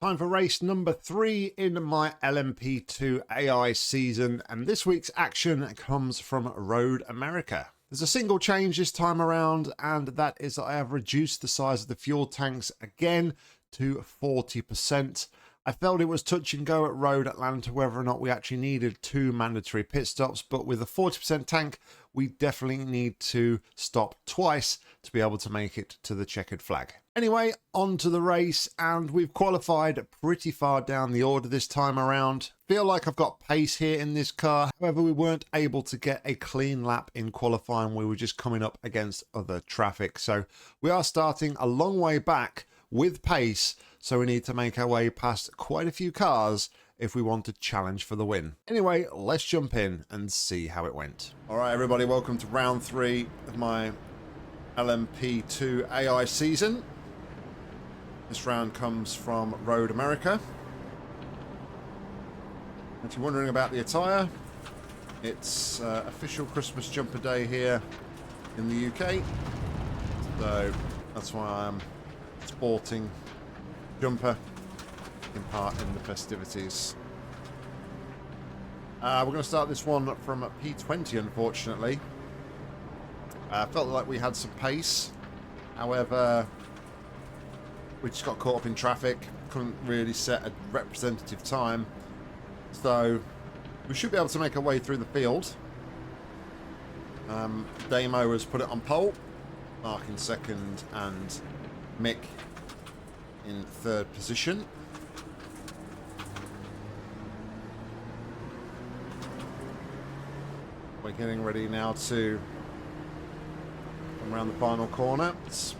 Time for race number 3 in my LMP2 AI season, and this week's action comes from Road America. There's a single change this time around, and that is that I have reduced the size of the fuel tanks again to 40%. I felt it was touch and go at Road Atlanta whether or not we actually needed 2 mandatory pit stops, but with a 40% tank, we definitely need to stop twice to be able to make it to the checkered flag. Anyway, on to the race, and we've qualified pretty far down the order this time around. Feel like I've got pace here in this car. However, we weren't able to get a clean lap in qualifying. We were just coming up against other traffic. So we are starting a long way back with pace. So we need to make our way past quite a few cars if we want to challenge for the win. Anyway, let's jump in and see how it went. All right, everybody, welcome to round 3 of my LMP2 AI season. This round comes from Road America. If you're wondering about the attire, it's official Christmas jumper day here in the UK. So that's why I'm sporting jumper in part in the festivities. We're going to start this one from P20, unfortunately. Felt like we had some pace. However, we just got caught up in traffic. Couldn't really set a representative time. So we should be able to make our way through the field. Damo has put it on pole. Mark in second and Mick in third position. We're getting ready now to come around the final corner. It's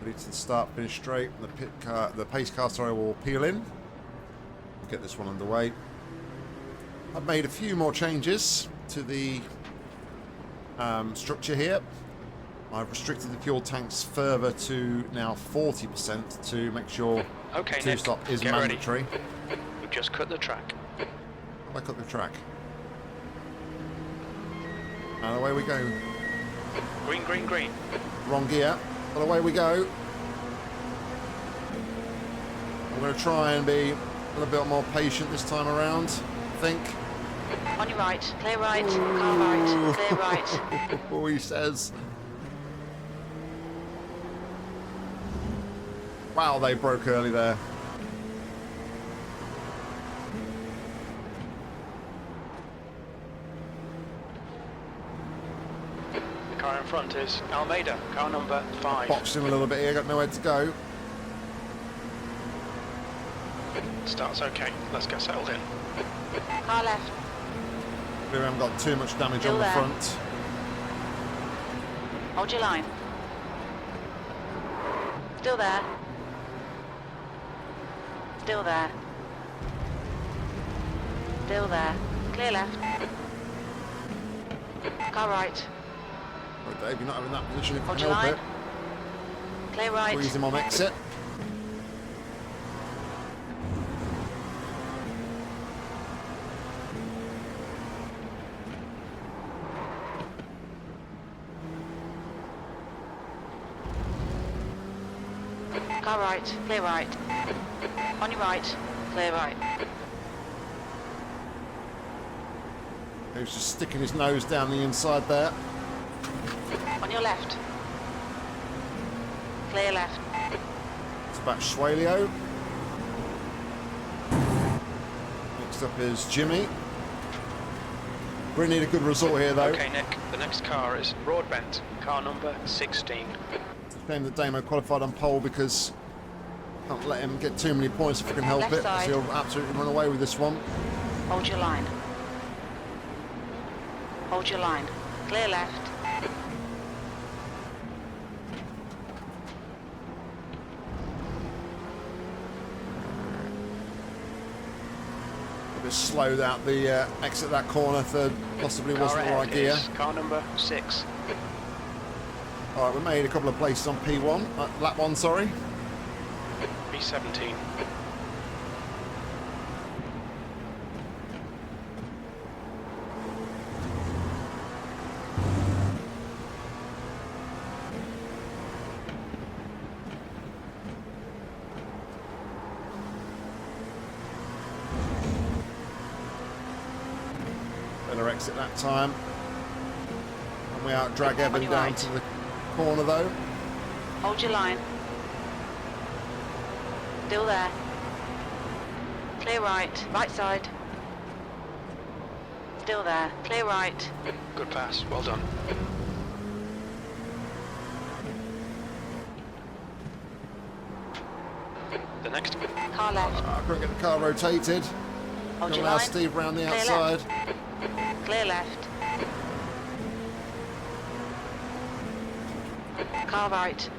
ready to start, finish straight. The pace car, sorry, will peel in. We'll get this one underway. I've made a few more changes to the structure here. I've restricted the fuel tanks further to now 40% to make sure two-stop is mandatory. Ready. We've just cut the track. I cut the track. And away we go. Green, green, green. Wrong gear. But away we go. I'm going to try and be a little bit more patient this time around, I think. On your right, clear right, car right, clear right. Oh, he says. Wow, they broke early there. The car in front is Almeida, car number 5. Boxed him a little bit here, got nowhere to go. Starts okay, let's get settled in. Car left. We haven't got too much damage Still on the there. front. Hold your line. Still there. Still there. Still there. Clear left. Car right. Right, Dave, you're not having that position if you Hold can your help line. it. Clear right. Squeeze him on exit. Car right, clear right. On your right, clear right. He was just sticking his nose down the inside there. On your left. Clear left. It's back Schwalio. Next up is Jimmy. We need a good result here, though. Okay, Nick, the next car is Broadbent, car number 16. It's a shame that Damo qualified on pole because can't let him get too many points if we can help Left it. side. So he'll absolutely run away with this one. Hold your line. Hold your line. Clear left. A bit slowed out the exit that corner. Third possibly wasn't the right gear. Car number 6. All right, we made a couple of places on P1, lap 1, sorry. B17. exit that time. And we out drag Evan your down right. to the corner though. Hold your line. Still there. Clear right. Right side. Still there. Clear right. Good pass, well done. The next. Car left. I couldn't get the car rotated. Hold Gonna your allow line. Steve round the Clear outside. left. Clear left. Car right.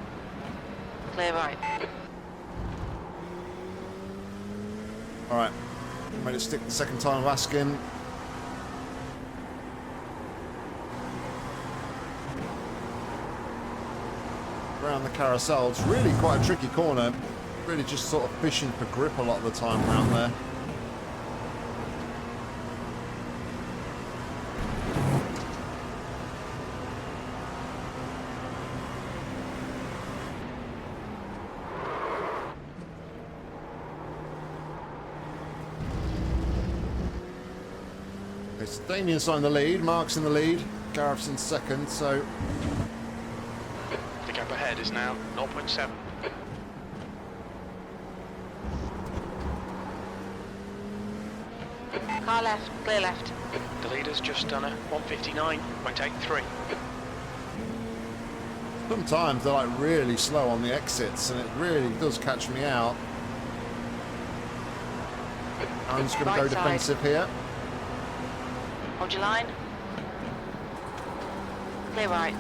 Clear right. Alright. Made it stick the second time of asking. Around the carousel. It's really quite a tricky corner. Really just sort of fishing for grip a lot of the time around there. It's Damien's in the lead, Mark's in the lead, Gareth's in second, so The gap ahead is now 0.7. Car left. Clear left. The leader's just done a 159.83. sometimes they're like really slow on the exits and it really does catch me out. I'm just going to Right go side. defensive here. Hold your line. Clear right.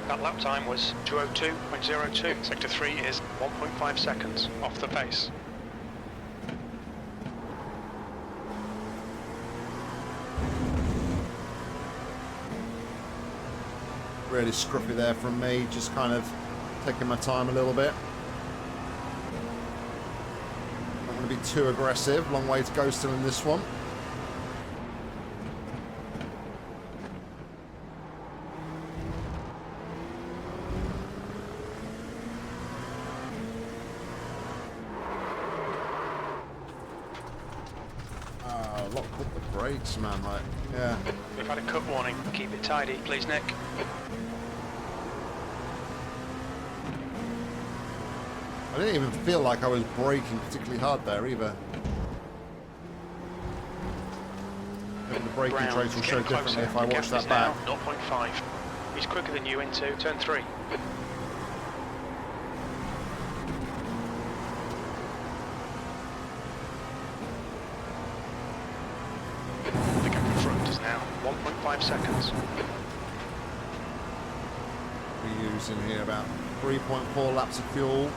That lap time was 2:02.02. Sector 3 is 1.5 seconds off the pace. Really scruffy there from me, just kind of taking my time a little bit. Not going to be too aggressive, long way to go still in this one. Lock up the brakes, man, like, yeah. We've had a cut warning. Keep it tidy, please, Nick. I didn't even feel like I was braking particularly hard there either. Maybe the braking Brown, trace will show getting differently closer. if I The watch gap is that back. now 0.5. He's quicker than you into turn 3. The gap in front is now 1.5 seconds. We're using here about 3.4 laps of fuel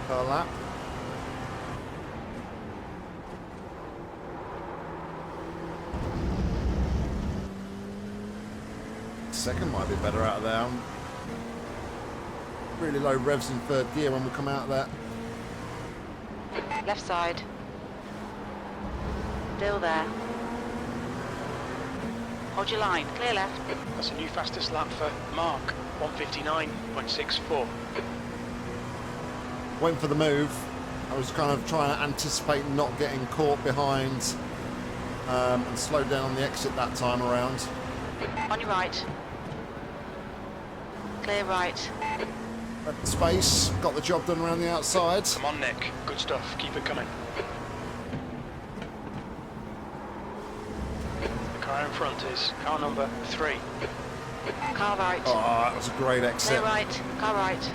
per lap. Second might be better out of there. Really low revs in third gear when we come out of that. Left side. Still there. Hold your line. Clear left. That's a new fastest lap for Mark, 159.64. Went for the move. I was kind of trying to anticipate not getting caught behind and slowed down on the exit that time around. On your right. Clear right. Had the space, got the job done around the outside. Come on, Nick. Good stuff. Keep it coming. The car in front is car number 3. Car right. Oh, that was a great exit. Clear right. Car right.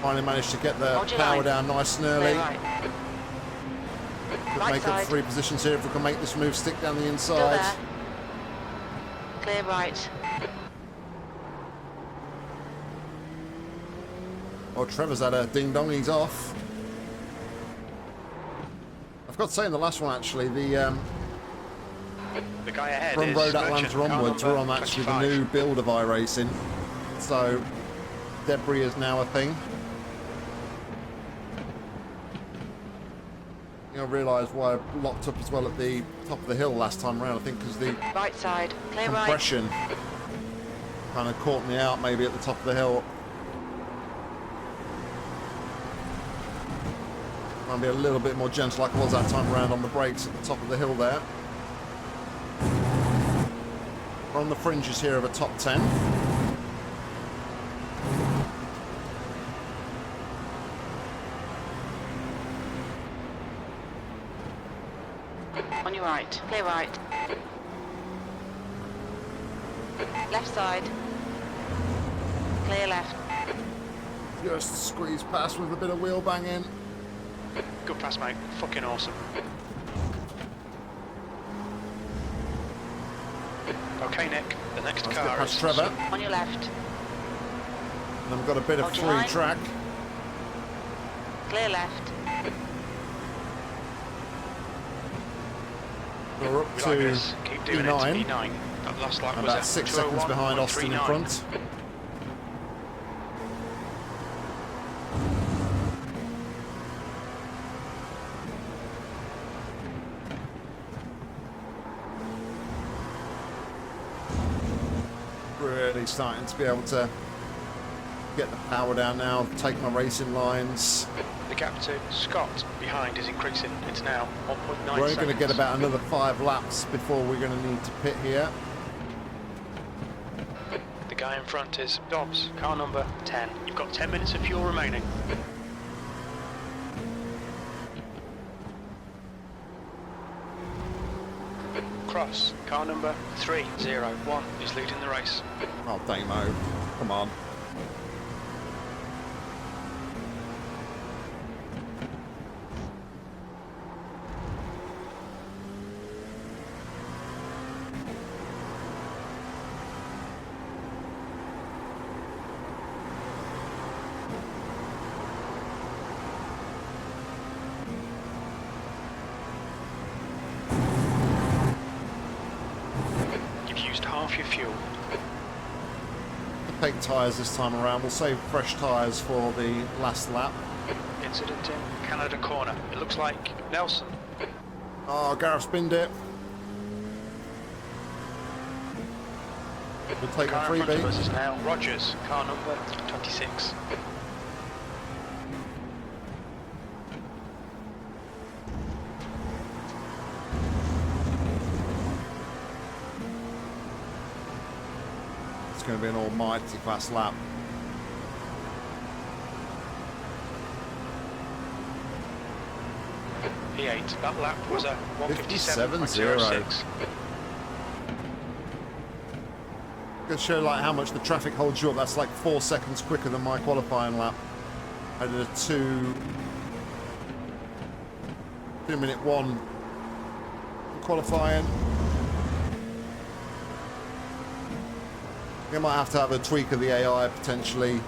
Finally managed to get the Hold your power line. down nice and early. Clear right. Could Right make side. up 3 positions here if we can make this move stick down the Still inside. there. Clear right. Oh, Trevor's had a ding-dong, he's off. I forgot to say in the last one actually, the The guy ahead from is Road Merchant, Atlanta car onwards, number we're on actually 25. the new build of iRacing. So, debris is now a thing. I realised why I locked up as well at the top of the hill last time around, I think because the Right side. Clear right. compression kind of caught me out maybe at the top of the hill. Trying to be a little bit more gentle like I was that time around on the brakes at the top of the hill there. on the fringes here of a top 10. On your right. Clear right. Left side. Clear left. Just squeeze past with a bit of wheel banging. Good pass, mate. Fucking awesome. Okay, Nick. The next Let's car get past is Trevor. On your left. And I've got a bit of Hold your free line. track. Clear left. We're up We to like this. Keep doing P9. it. P9. That last lap And was about at 6 seconds behind Austin in 2:01.39. front. Really starting to be able to get the power down now, take my racing lines. The gap to Scott behind is increasing. It's now 1.9 We're only seconds. going to get about another 5 laps before we're going to need to pit here. The guy in front is Dobbs, car number 10. You've got 10 minutes of fuel remaining. Cross, car number 301 is leading the race. Oh, Damo, come on. You've used half your fuel. Take tyres this time around. We'll save fresh tyres for the last lap. Incident in Canada corner. It looks like Nelson. Oh, Gareth spinned it. We'll take the Car in front of us freebie. is now Rogers, car number 26. It's going to be an almighty fast lap. P8. That lap was a 57.06. 157.06. Going to show like how much the traffic holds you up. That's like 4 seconds quicker than my qualifying lap. I did a 2-minute 1 qualifying. I might have to have a tweak of the AI potentially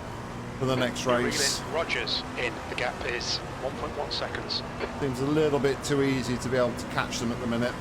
for the next race. Reeling Rogers in. The gap is 1.1 seconds. Seems a little bit too easy to be able to catch them at the minute.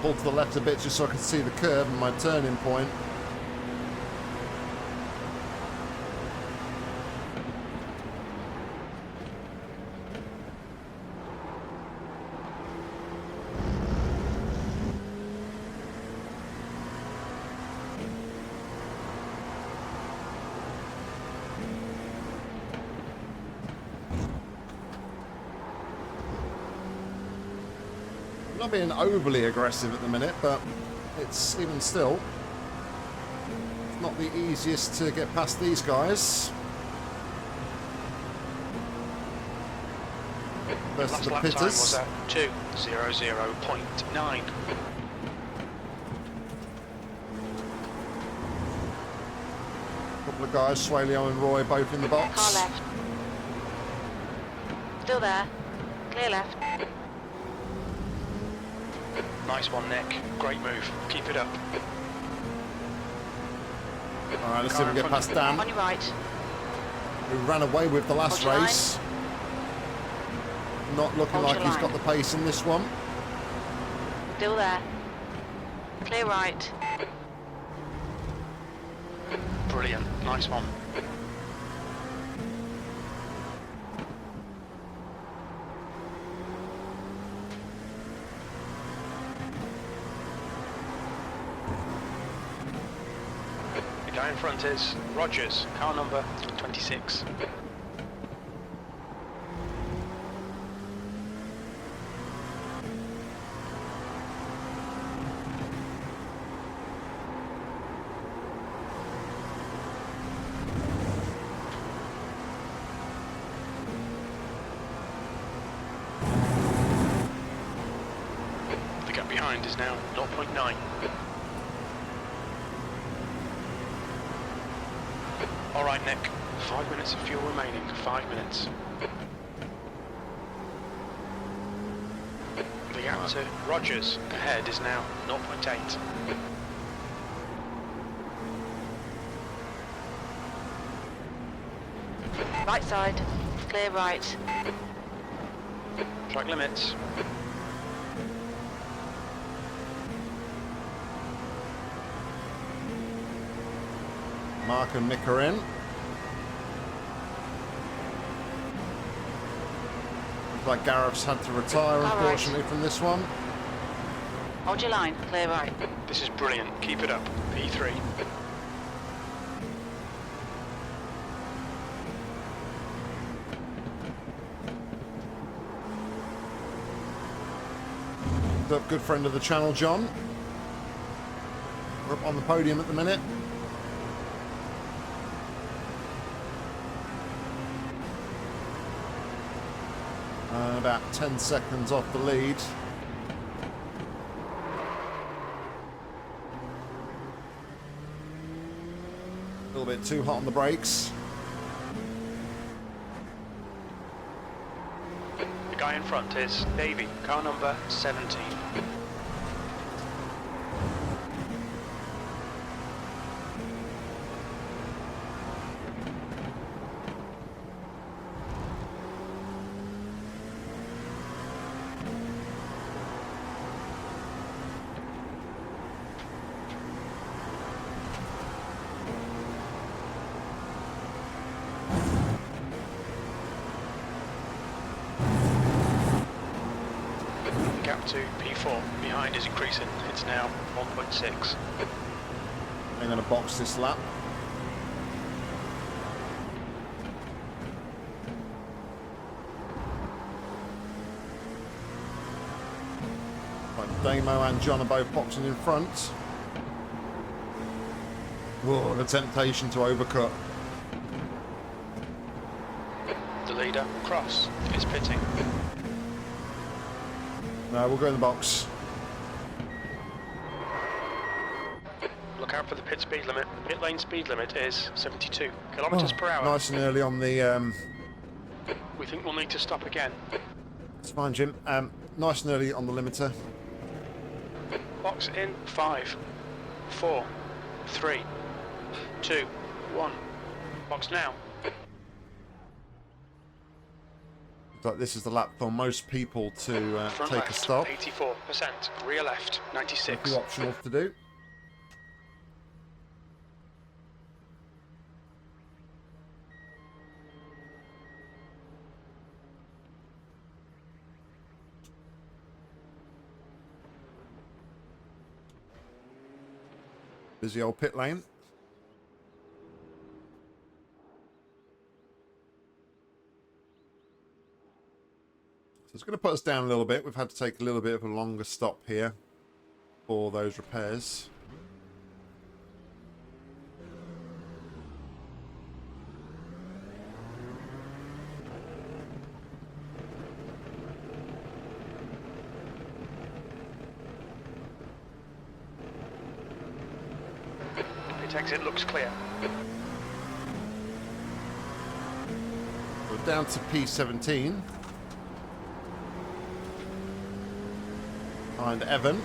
Pull to the left a bit just so I can see the curve and my turning point. Not being overly aggressive at the minute, but it's even still it's not the easiest to get past these guys. Versus Last the lap time was pitters. at 2:00.9. Couple of guys, Swaleo and Roy, both in the box. Car left. Still there. Clear left. Nice one, Nick. Great move. Keep it up. All right, let's see if we can get past Dan, On your right. who ran away with the last Hold your race. Not looking Hold like your he's line. got the pace in this one. Still there. Clear right. Brilliant. Nice one. The guy in front is Rogers, car number 26. The gap behind is now 0.9. All right, Nick. 5 minutes of fuel remaining. 5 minutes. The gap to Rogers ahead is now 0.8. Right side. Clear right. Track limits. Mark and Nick are in. Looks like Gareth's had to retire, right. unfortunately, from this one. Hold your line. Clear right. This is brilliant. Keep it up. P3. Good friend of the channel, John. We're up on the podium at the minute. About 10 seconds off the lead. A little bit too hot on the brakes. The guy in front is Davey, car number 17. Gap to P4 behind is increasing. It's now 1.6. I'm going to box this lap. Right, Damo and John are both boxing in front. Whoa, the temptation to overcut. The leader, Cross, is pitting. No, we'll go in the box. Look out for the pit speed limit. The pit lane speed limit is 72 kilometers per hour. Nice and early on the... We think we'll need to stop again. It's fine, Jim. Nice and early on the limiter. Box in 5, 4, 3, 2, 1. Box now. Like this is the lap for most people to Front take left, a stop. 84%. Rear left, A 96. few optionals to do. Busy old pit lane. So it's going to put us down a little bit. We've had to take a little bit of a longer stop here for those repairs. Pit exit looks clear. We're down to P17. Behind Evan.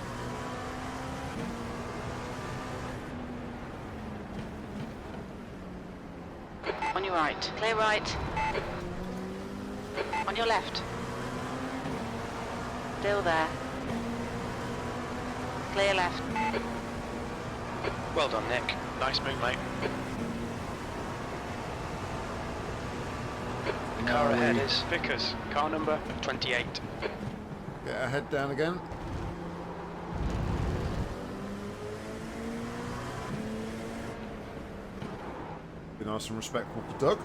On your right. Clear right. On your left. Still there. Clear left. Well done, Nick. Nice move, mate. The car ahead is Vickers, car number 28. Get our head down again. Be nice and respectful for Doug.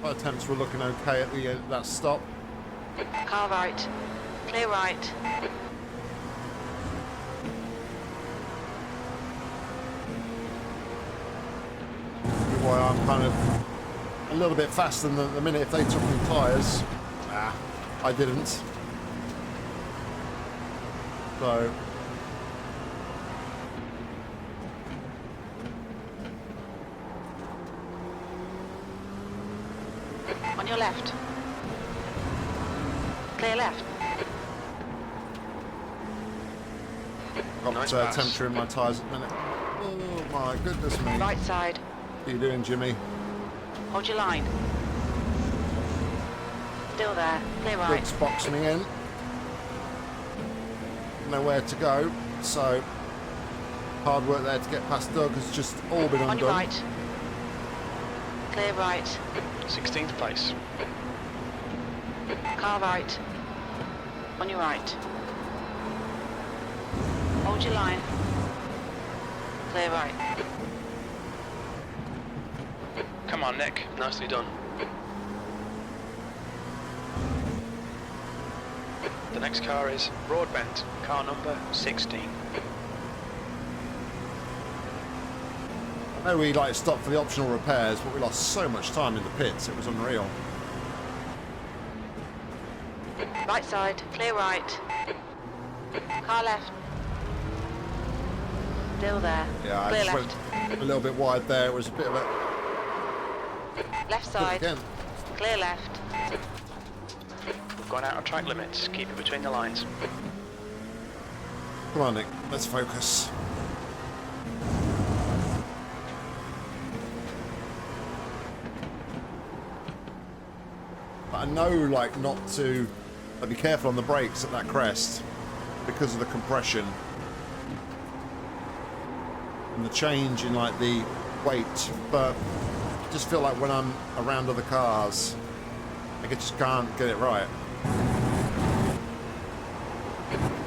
Our attempts were looking okay at the end of that stop. Car right. Clear right. Why I'm kind of a little bit faster than the minute if they took new tyres. I didn't. So On your left. Clear left. got Nice pass. temperature in my tyres at the minute. Oh my goodness me. Right side. What are you doing, Jimmy? Hold your line. Still there. Clear right. Doug's boxing me in. Nowhere to go, so hard work there to get past Doug has just all been On your undone. right. Clear right. 16th place. Car right. On your right. Hold your line. Clear right. Come on, Nick. Nicely done. The next car is Broadbent, car number 16. I know we stopped for the optional repairs, but we lost so much time in the pits, it was unreal. Right side. Clear right. Car left. Still there. Yeah, I Clear just left. went a little bit wide there. It was a bit of a Left side. again. Clear left. We've gone out of track limits. Keep it between the lines. Come on, Nick, let's focus. But I know, not to be careful on the brakes at that crest because of the compression and the change in the weight. But I just feel like when I'm around other cars, I just can't get it right.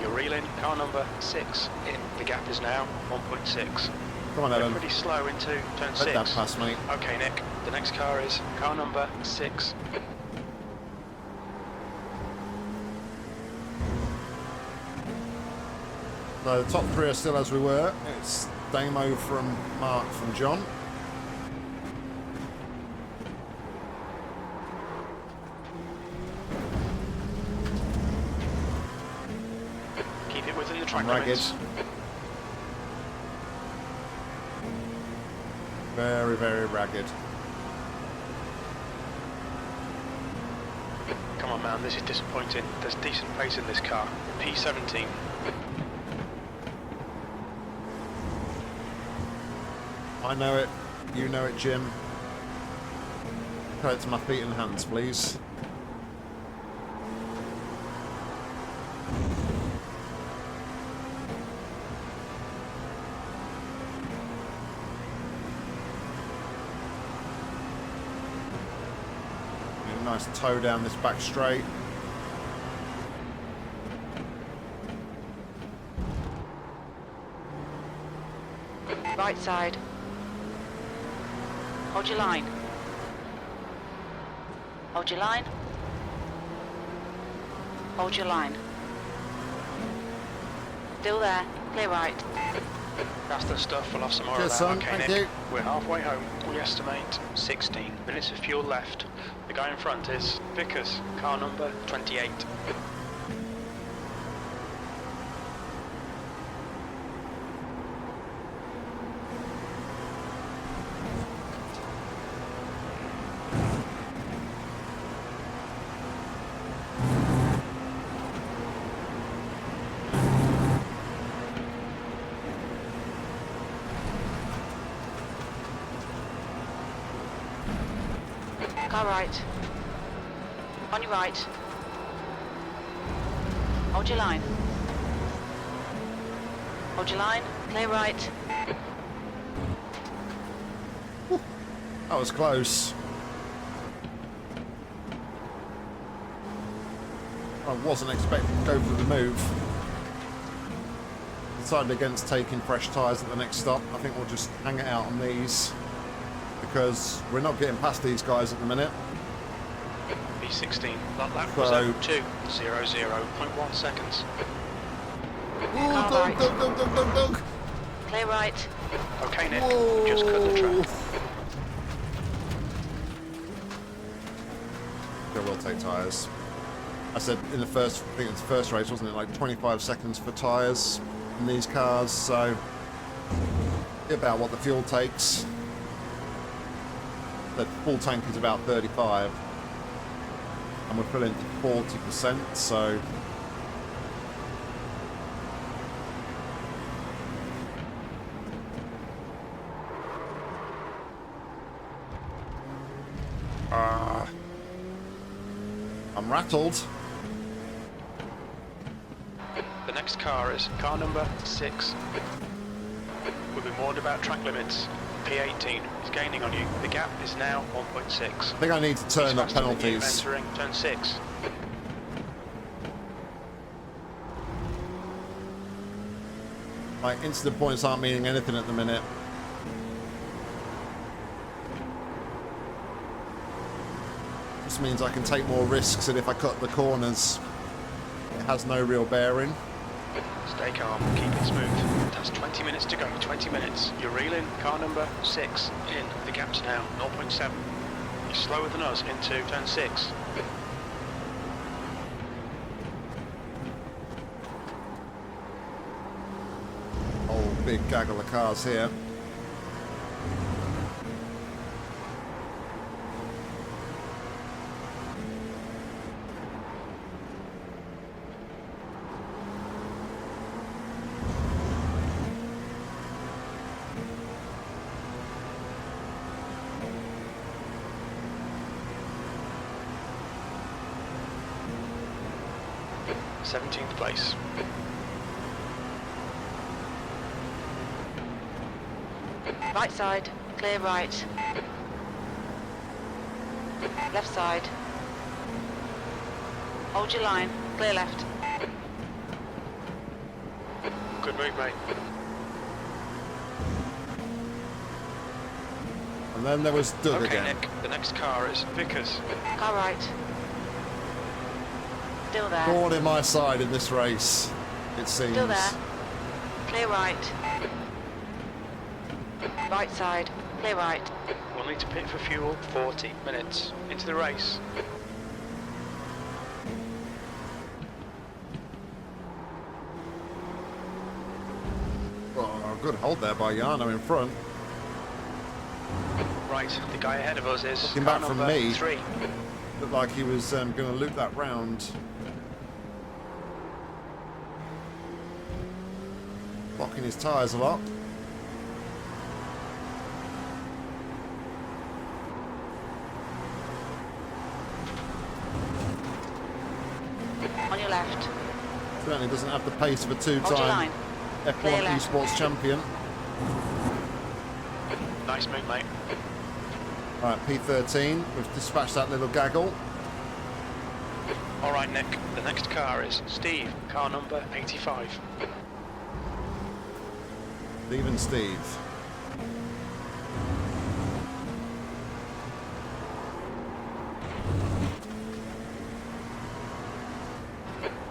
You're reeling, car number 6 in. The gap is now 1.6. Come on, They're Evan. pretty slow into turn Let 6. that pass, mate. Okay, Nick. The next car is car number 6. So the top three are still as we were. It's Damo from Mark from John. Keep it within the track Ragged. limits. Very, very ragged. Come on, man. This is disappointing. There's decent pace in this car. P17. I know it. You know it, Jim. Cut it to my feet and hands, please. Need a nice toe down this back straight. Right side. Hold your line. Hold your line. Hold your line. Still there. Clear right. That's the stuff. We'll have some more Cheers, of that. son. Okay, Thank Nick. you. We're halfway home. We estimate 16 minutes of fuel left. The guy in front is Vickers, car number 28. Car right. On your right. Hold your line. Hold your line. Clear right. That was close. I wasn't expecting to go for the move. Decided against taking fresh tyres at the next stop. I think we'll just hang it out on these because we're not getting past these guys at the minute. B16, that lap was So- 02.00.1 seconds. Oh, right. dog. Clear right. Okay, Nick, you just cut the track. Okay, we'll take tyres. I said in the first, I think it's the first race, wasn't it? Like 25 seconds for tyres in these cars, so about what the fuel takes. The full tank is about 35, and we're filling to 40%, so I'm rattled. The next car is car number 6. We've been warned about track limits. P18 is gaining on you. The gap is now 1.6. I think I need to turn up penalties. Entering turn 6. Like, instant points aren't meaning anything at the minute. This means I can take more risks, and if I cut the corners, it has no real bearing. Stay calm, keep it smooth. That's 20 minutes to go, 20 minutes. You're reeling, car number 6 in. The gap's now 0.7. You're slower than us into turn 6. Whole big gaggle of cars here. Seventeenth place. Right side. Clear right. Left side. Hold your line. Clear left. Good move, mate. And then there was Doug Okay, again. Nick, the next car is Vickers. Car right. Still there. Thorn in my side in this race, it seems. Still there. Clear right. Right side. Clear right. We'll need to pit for fuel 40 minutes into the race. Oh, good hold there by Yano in front. Right, the guy ahead of us is Looking car back from number me. 3. Looked like he was going to loop that round. Blocking his tyres a lot. On your left. Certainly doesn't have the pace of a Hold your two-time line. Clear F1 left. esports champion. Nice move, mate. Right, P13. We've dispatched that little gaggle. All right, Nick, the next car is Steve, car number 85. Steve and Steve.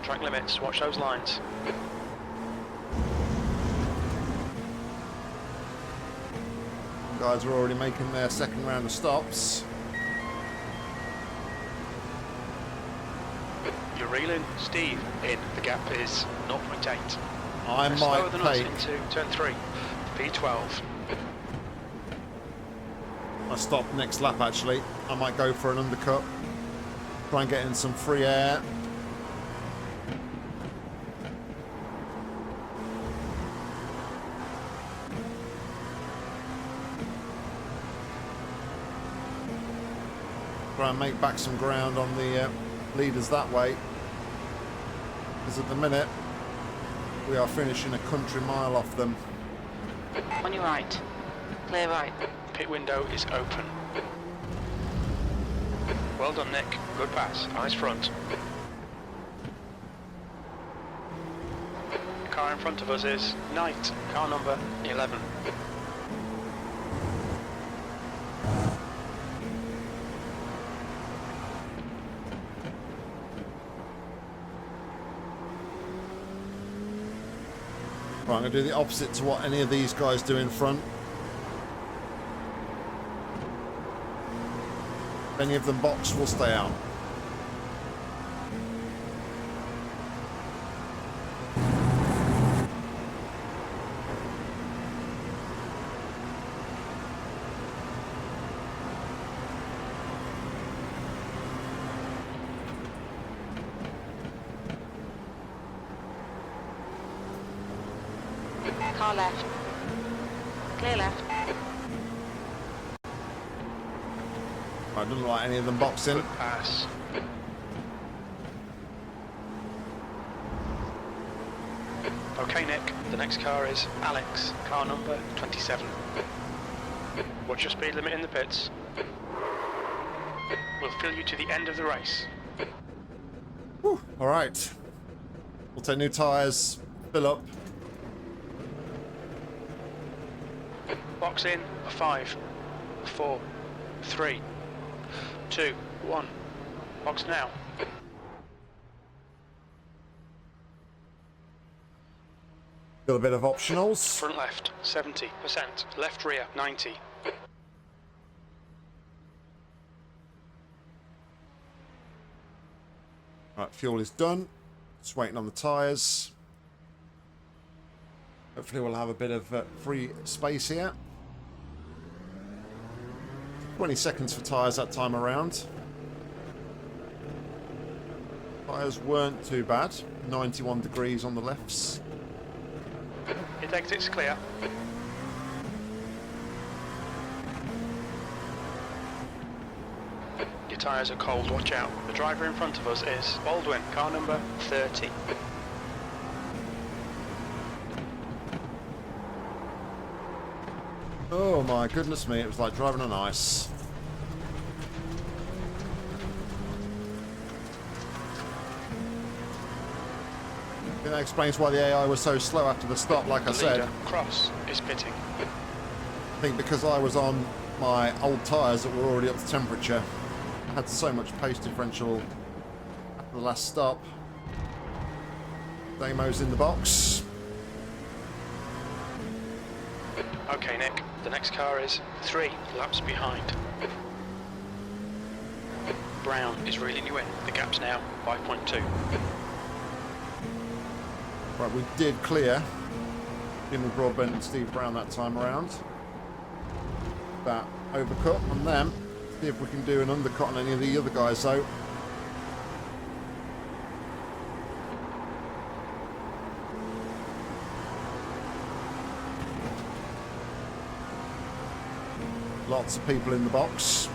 Track limits, watch those lines. Guys are already making their second round of stops. You're reeling, Steve, in. The gap is 0.8. I They're slower might than us take into turn 3. P12. a stop next lap actually. I might go for an undercut. Try and get in some free air. Try and make back some ground on the leaders that way. Because at the minute, we are finishing a country mile off them. On your right. Clear right. Pit window is open. Well done, Nick. Good pass. Eyes front. The car in front of us is Knight, car number 11. Right, I'm going to do the opposite to what any of these guys do in front. If any of them box, will stay out. Car left. Clear left. I don't like any of them boxing. Good pass. Okay, Nick. The next car is Alex, car number 27. What's your speed limit in the pits? We'll fill you to the end of the race. Whew. All right. We'll take new tyres, fill up. Box in, a 5, 4, 3, 2, 1. Box now. Got a bit of optionals. Front left, 70%. Left rear, 90. Right, fuel is done. Just waiting on the tyres. Hopefully we'll have a bit of free space here. 20 seconds for tyres that time around. Tyres weren't too bad. 91 degrees on the lefts. It exits clear. Your tyres are cold, watch out. The driver in front of us is Baldwin, car number 30. Oh my goodness me, it was like driving on ice. I think that explains why the AI was so slow after the stop, like I said. Leader, Cross, is pitting. I think because I was on my old tyres that were already up to temperature, I had so much pace differential after the last stop. Damo's in the box. Okay, Nick. The next car is 3 laps behind. Brown is reeling you in. The gap's now 5.2. Right, we did clear Jimmy Broadbent and Steve Brown that time around. That overcut on them. See if we can do an undercut on any of the other guys though. Lots of people in the box.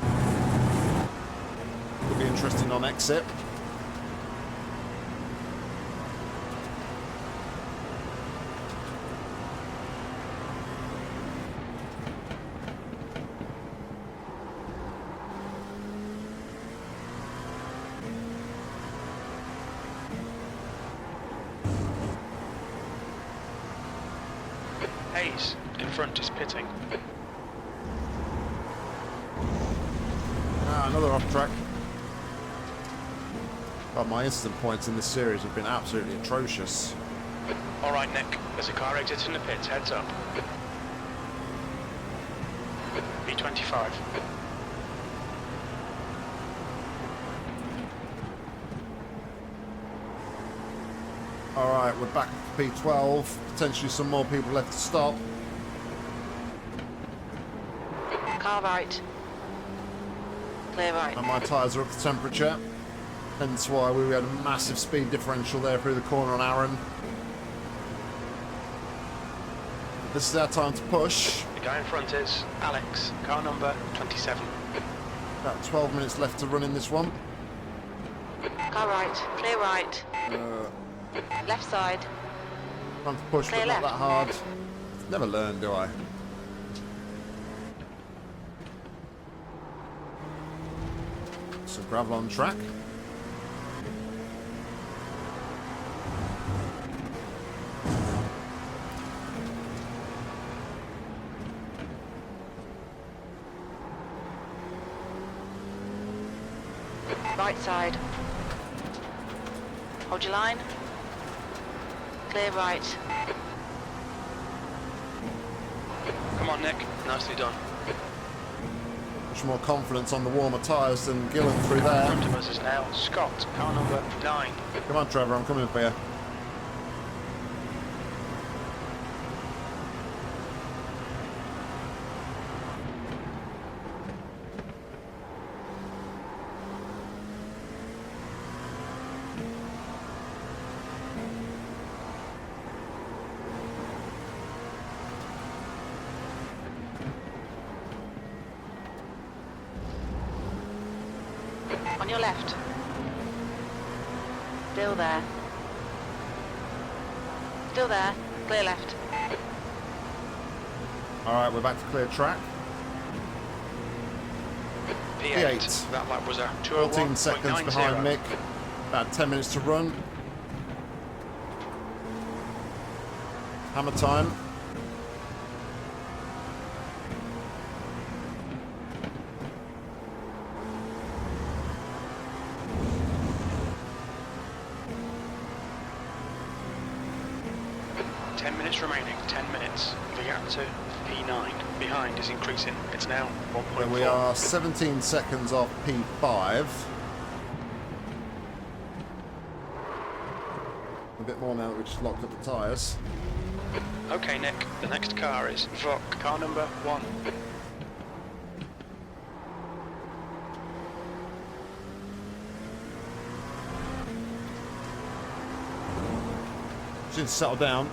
Could be interesting on exit. Hayes in front is pitting. Another off track. God, my instant points in this series have been absolutely atrocious. All right, Nick. There's a car exiting the pits. Heads up. B25. All right, we're back at P12. Potentially some more people left to stop. Car right. Clear right. And my tyres are up to temperature. Hence why we had a massive speed differential there through the corner on Aaron. This is our time to push. The guy in front is Alex, car number 27. About 12 minutes left to run in this one. Car right, clear right. Left side. Trying to push, Clear but not left. that hard. Never learn, do I? Some gravel on track. Right side. Hold your line. Clear right. Come on, Nick. Nicely done. Much more confidence on the warmer tyres than Gillen through In there. front of us is now Scott, car number 9. Come on, Trevor, I'm coming for you. On your left. Still there. Still there. Clear left. Alright, we're back to clear track. P8. P8. That lap was a 14 seconds 201.90. behind Mick. About 10 minutes to run. Hammer time. Remaining 10 minutes. The gap to P9 behind is increasing. It's now 1.4. And we are 17 seconds off P5. A bit more now that we've just locked up the tyres. Okay, Nick. The next car is Vok, car number 1. Just need to settle down.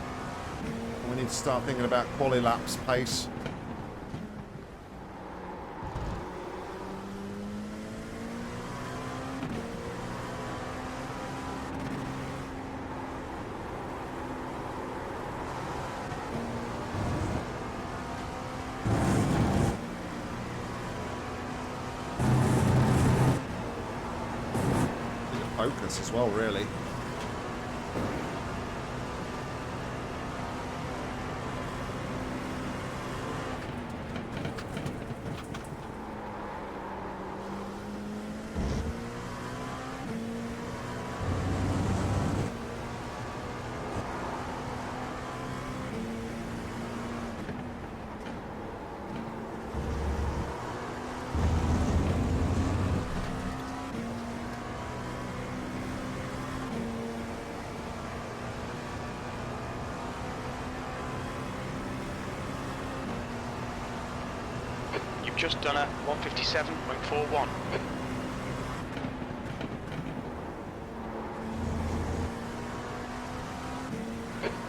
We need to start thinking about quali laps pace. Focus as well, really. Just done a 157.41.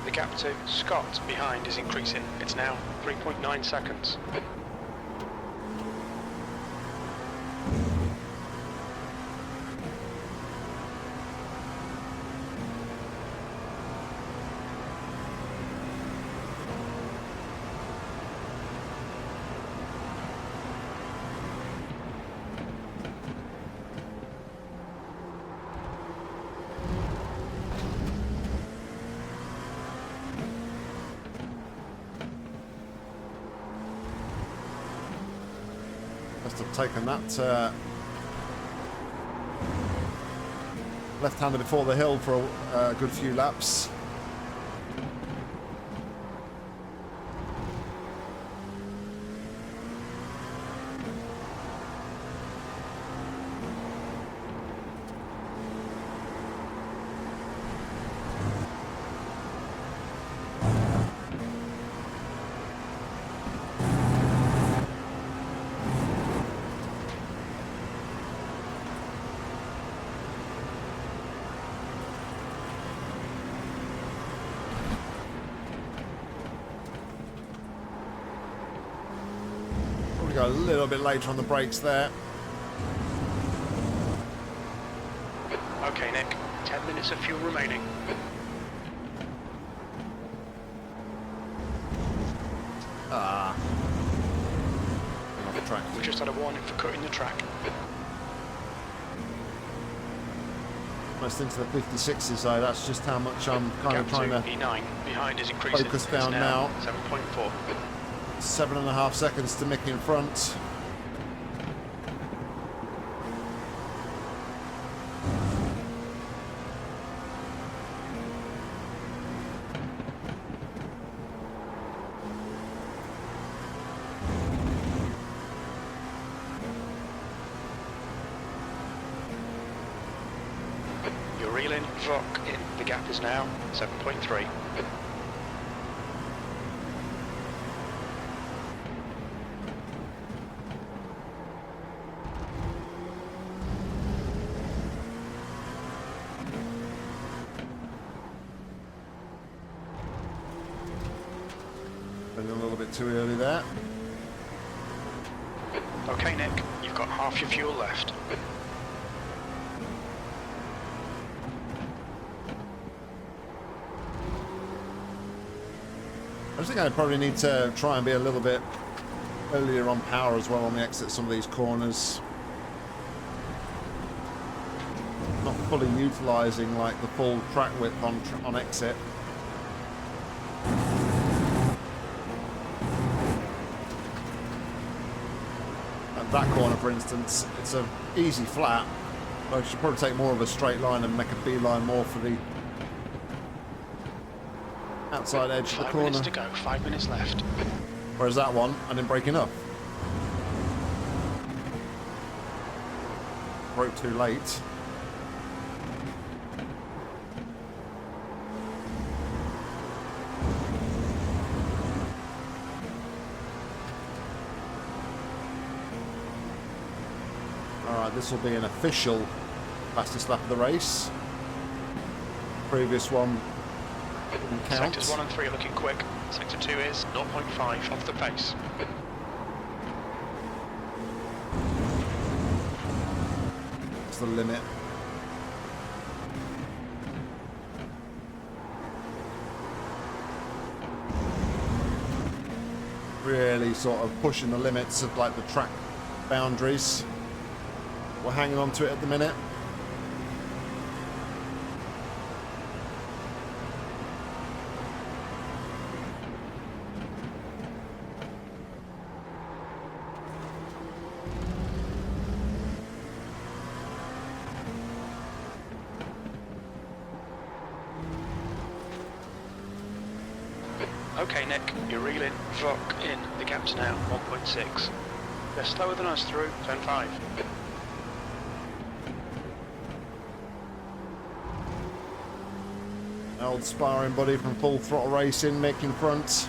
The gap to Scott behind is increasing. It's now 3.9 seconds. Must have taken that left-hander before the hill for a good few laps. Probably go a little bit later on the brakes there. Okay, Nick. 10 minutes of fuel remaining. Ah. Off the track. We just had a warning for cutting the track. Almost into the 56s though, that's just how much I'm kind of trying to E9 behind is increasing. focus It's down now. 7.4. 7.5 seconds to Mick in front. You're reeling, lock in. The gap is now 7.3. Been a little bit too early there. Okay, Nick, you've got half your fuel left. I think I probably need to try and be a little bit earlier on power as well on the exit some of these corners. Not fully utilising like the full track width on exit. At that corner, for instance, it's an easy flat. I should probably take more of a straight line and make a beeline more for the outside edge of the 5 corner. minutes to go, 5 minutes left. Whereas that one, I didn't brake enough. Broke too late. Alright, this will be an official fastest lap of the race. Previous one didn't count. Sectors 1 and 3 are looking quick. Sector 2 is 0.5 off the pace. That's the limit. Really sort of pushing the limits of like the track boundaries. We're hanging on to it at the minute. Okay, Nick, you're reeling. Lock in. The gap's now 1.6. They're slower than us through turn 5. Old sparring buddy from Full Throttle Racing, Mick in front.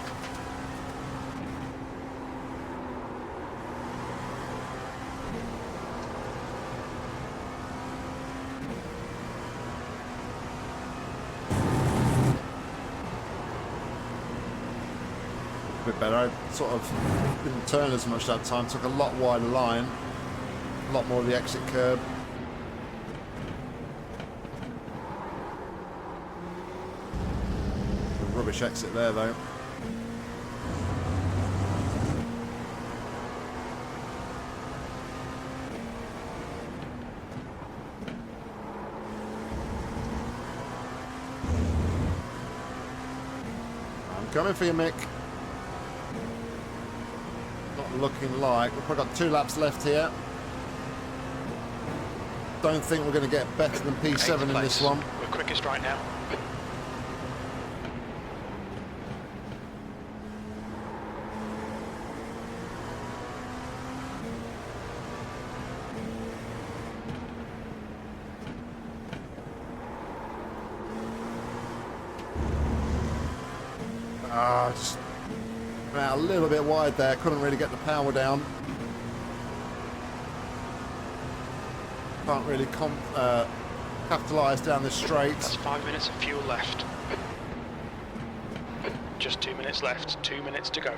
A bit better. I sort of didn't turn as much that time, took a lot wider line, a lot more of the exit curb. Rubbish exit there though. I'm coming for you, Mick. Not looking like. We've probably got 2 laps left here. Don't think we're going to get better than P7 in this one. We're quickest right now. Just went out a little bit wide there, couldn't really get the power down. Can't really capitalise down this straight. That's 5 minutes of fuel left. Just 2 minutes left, 2 minutes to go.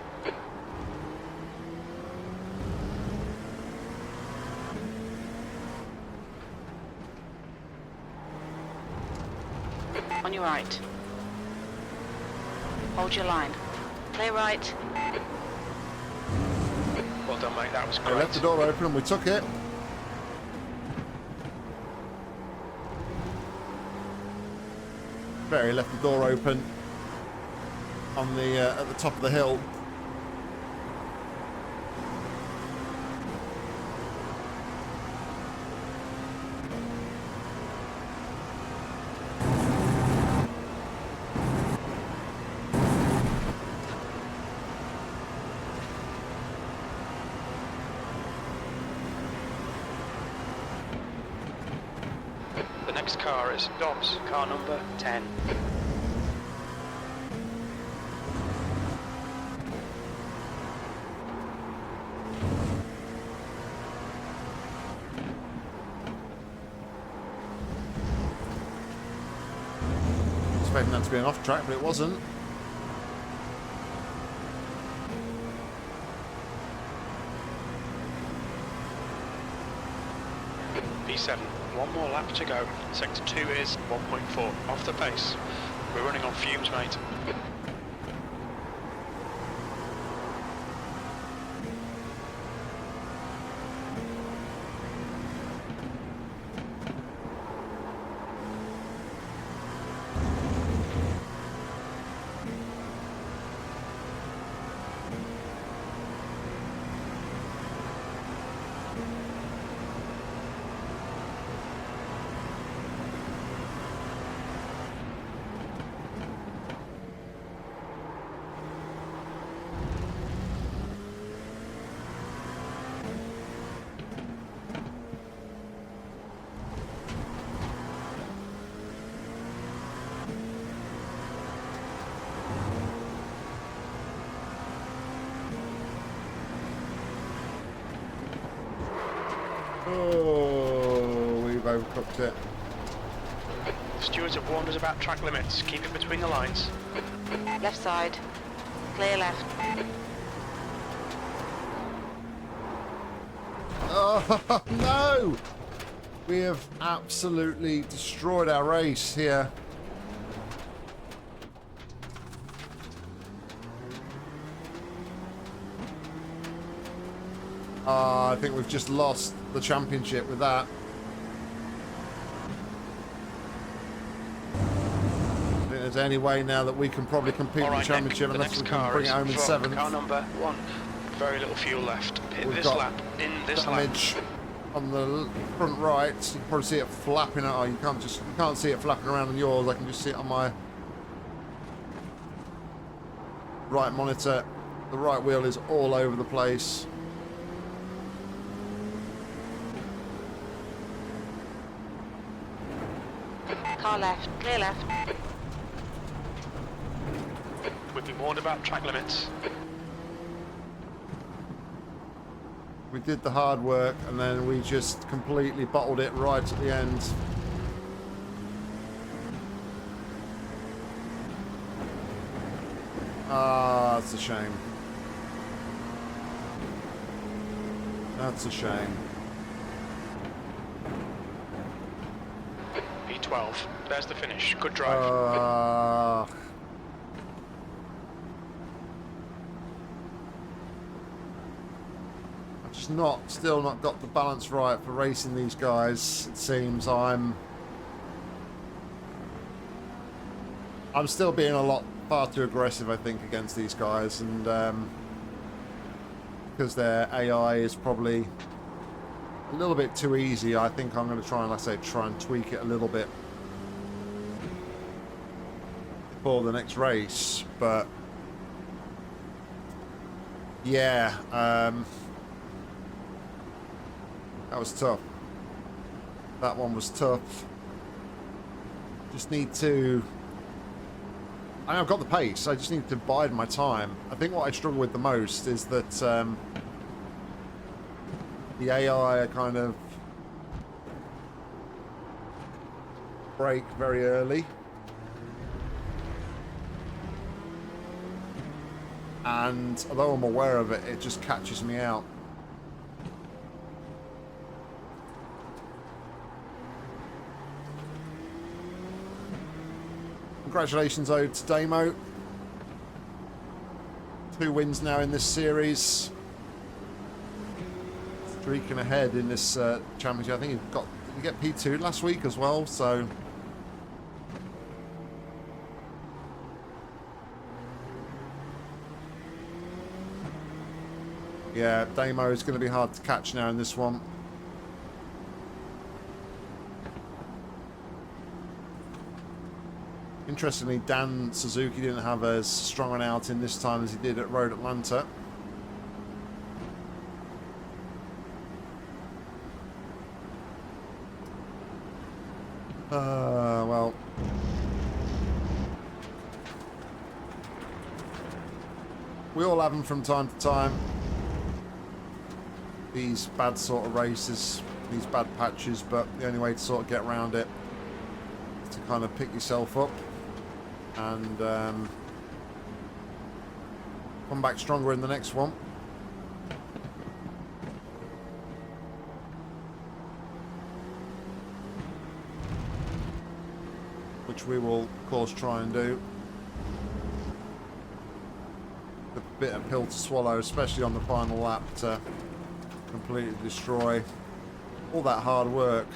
On your right. Hold your line. Clear right. Well done, mate. That was We great. left the door open and we took it. Very left the door open on the at the top of the hill. The next car is Dom's car number 10. Expecting that to be an off track, but it wasn't. P7, one more lap to go. Sector 2 is 1.4, off the pace. We're running on fumes, mate. Oh, we've overcooked it. Stewards have warned us about track limits. Keep it between the lines. Left side. Clear left. Oh, no! We have absolutely destroyed our race here. I think we've just lost the championship with that. I think there's any way now that we can probably compete All in the right, championship Nick, the unless next we can car bring is it home in from seventh. car number 1. Very little fuel left. Hit We've this got lap. In this lap. Damage on the front right. You can probably see it flapping. Oh, you can't see it flapping around on yours. I can just see it on my right monitor. The right wheel is all over the place. Car left. Clear left. We've been warned about track limits. We did the hard work and then we just completely bottled it right at the end. Ah, that's a shame. That's a shame. P12. There's the finish. Good drive. I've just still not got the balance right for racing these guys. It seems I'm still being far too aggressive, I think, against these guys, and because their AI is probably a little bit too easy, I think I'm going to try and, like I say, try and tweak it a little bit for the next race. But yeah, that was tough. That one was tough. Just need to... I've got the pace, I just need to bide my time. I think what I struggle with the most is that the AI are kind of brake very early. And although I'm aware of it, it just catches me out. Congratulations owed to Damo. 2 wins now in this series. Streaking ahead in this championship. I think did he get P2 last week as well, so... Yeah, Damo is going to be hard to catch now in this one. Interestingly, Dan Suzuki didn't have as strong an outing this time as he did at Road Atlanta. Well. We all have them from time to time. These bad sort of races, these bad patches, but the only way to sort of get around it is to kind of pick yourself up and come back stronger in the next one. Which we will, of course, try and do. A bit of pill to swallow, especially on the final lap, to completely destroy all that hard work.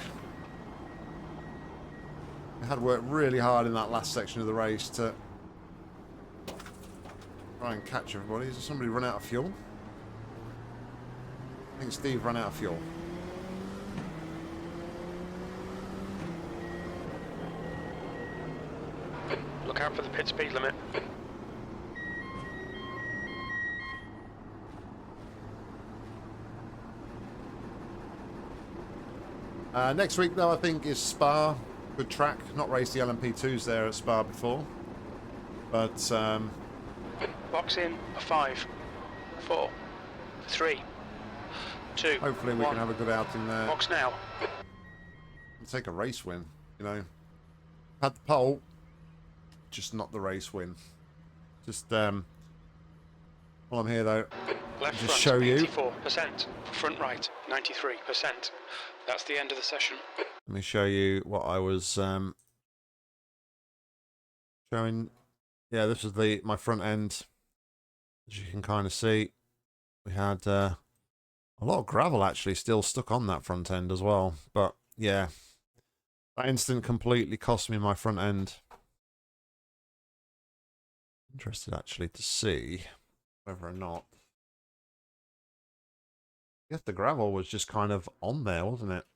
We had worked really hard in that last section of the race to try and catch everybody. Is there somebody run out of fuel? I think Steve ran out of fuel. Look out for the pit speed limit. Next week, though, I think is Spa. Good track. Not raced the LMP2s there at Spa before. But, box in a 5, 4, 3, 2, hopefully we 1. can have a good outing there. Box now. We'll take a race win, you know. Had the pole, just not the race win. Just, while I'm here, though, Left just front, show you. 84%. Front right, 93%. That's the end of the session. Let me show you what I was showing. Yeah, this is my front end. As you can kind of see, we had a lot of gravel actually still stuck on that front end as well. But yeah, that incident completely cost me my front end. Interested actually to see whether or not. I guess the gravel was just kind of on there, wasn't it?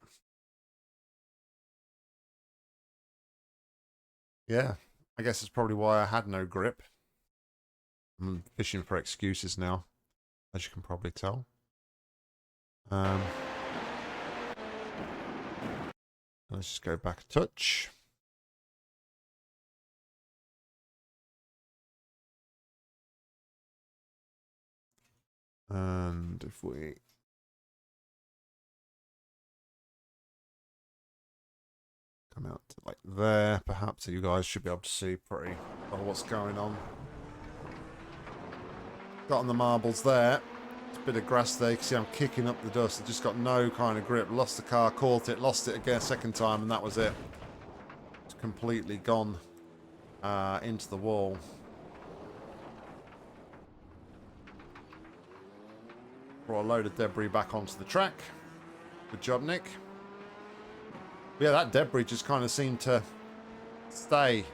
Yeah, I guess it's probably why I had no grip. I'm fishing for excuses now, as you can probably tell. Let's just go back a touch. And if we... come out to like there, perhaps you guys should be able to see pretty well what's going on. Got on the marbles there. It's a bit of grass there. You can see I'm kicking up the dust. I just got no kind of grip. Lost the car, caught it, lost it again a second time, and that was it. It's completely gone into the wall. Brought a load of debris back onto the track. Good job, Nick. Yeah, that debris just kind of seemed to stay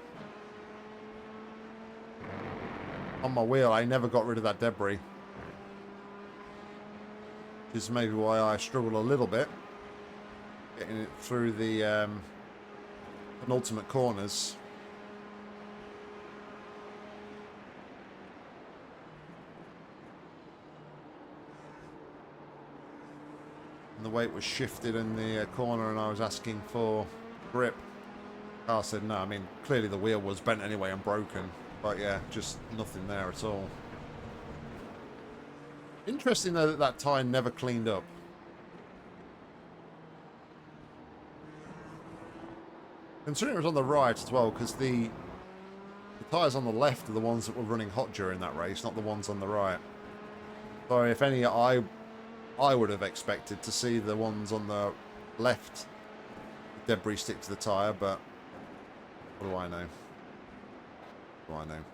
on my wheel. I never got rid of that debris. Which is maybe why I struggled a little bit getting it through the penultimate corners. And the weight was shifted in the corner and I was asking for grip. Car said no. I mean, clearly the wheel was bent anyway and broken. But yeah, just nothing there at all. Interesting though that tyre never cleaned up. Considering it was on the right as well, because the tyres on the left are the ones that were running hot during that race, not the ones on the right. So if any, I would have expected to see the ones on the left debris stick to the tyre, but what do I know? Oh, I know.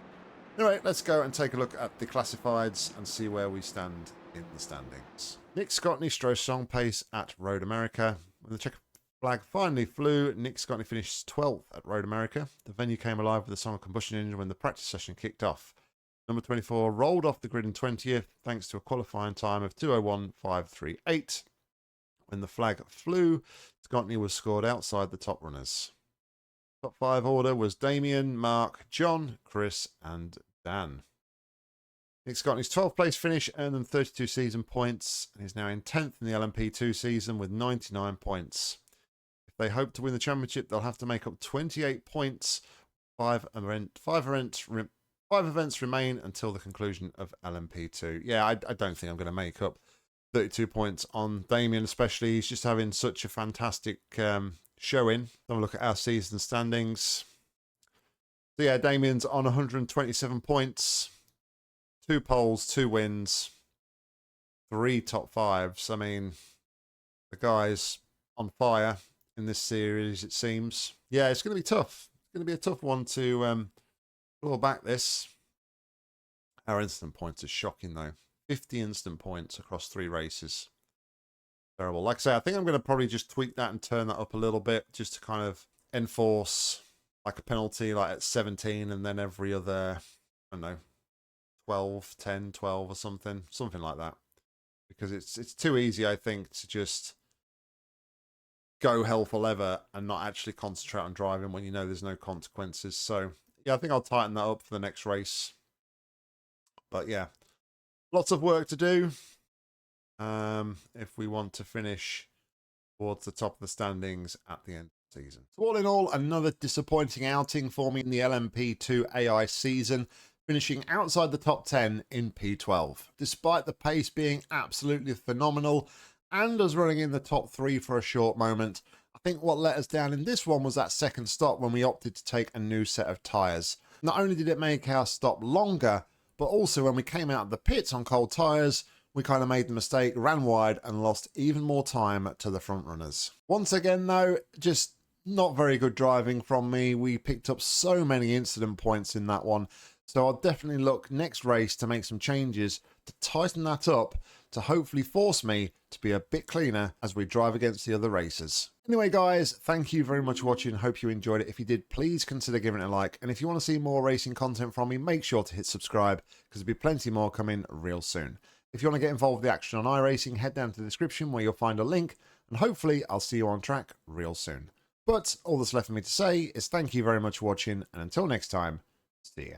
Anyway, let's go and take a look at the classifieds and see where we stand in the standings. Nick Scotney strode strong pace at Road America. When the checker flag finally flew, Nick Scotney finished 12th at Road America. The venue came alive with the song of combustion engine when the practice session kicked off. Number 24 rolled off the grid in 20th thanks to a qualifying time of 2:01.538. When the flag flew, Scotney was scored outside the top runners. Top 5 order was Damien, Mark, John, Chris and Dan. Nick Scotney's 12th place finish earned them 32 season points and is now in 10th in the LMP2 season with 99 points. If they hope to win the championship, they'll have to make up 28 points. Five events remain until the conclusion of LMP2. Yeah, I don't think I'm going to make up 32 points on Damien, especially. He's just having such a fantastic showing. Have a look at our season standings. So yeah, Damien's on 127 points. 2 poles, 2 wins, 3 top 5s. I mean, the guy's on fire in this series, it seems. Yeah, it's going to be tough. It's going to be a tough one to claw back this. Our instant points are shocking, though. 50 instant points across 3 races. Terrible. Like I say, I think I'm going to probably just tweak that and turn that up a little bit just to kind of enforce like a penalty like at 17 and then every other, I don't know, 12, 10, 12 or something like that. Because it's too easy, I think, to just go hell for leather and not actually concentrate on driving when you know there's no consequences. So, yeah, I think I'll tighten that up for the next race. But, yeah, lots of work to do if we want to finish towards the top of the standings at the end of the season. So, all in all, another disappointing outing for me in the LMP2 AI season, finishing outside the top 10 in P12. Despite the pace being absolutely phenomenal and us running in the top 3 for a short moment, I think what let us down in this one was that second stop when we opted to take a new set of tyres. Not only did it make our stop longer, but also when we came out of the pits on cold tyres, we kind of made the mistake, ran wide and lost even more time to the front runners. Once again though, just not very good driving from me. We picked up so many incident points in that one. So I'll definitely look next race to make some changes to tighten that up to hopefully force me to be a bit cleaner as we drive against the other racers. Anyway, guys, thank you very much for watching. Hope you enjoyed it. If you did, please consider giving it a like. And if you want to see more racing content from me, make sure to hit subscribe because there'll be plenty more coming real soon. If you want to get involved with the action on iRacing, head down to the description where you'll find a link. And hopefully I'll see you on track real soon. But all that's left for me to say is thank you very much for watching. And until next time, see ya.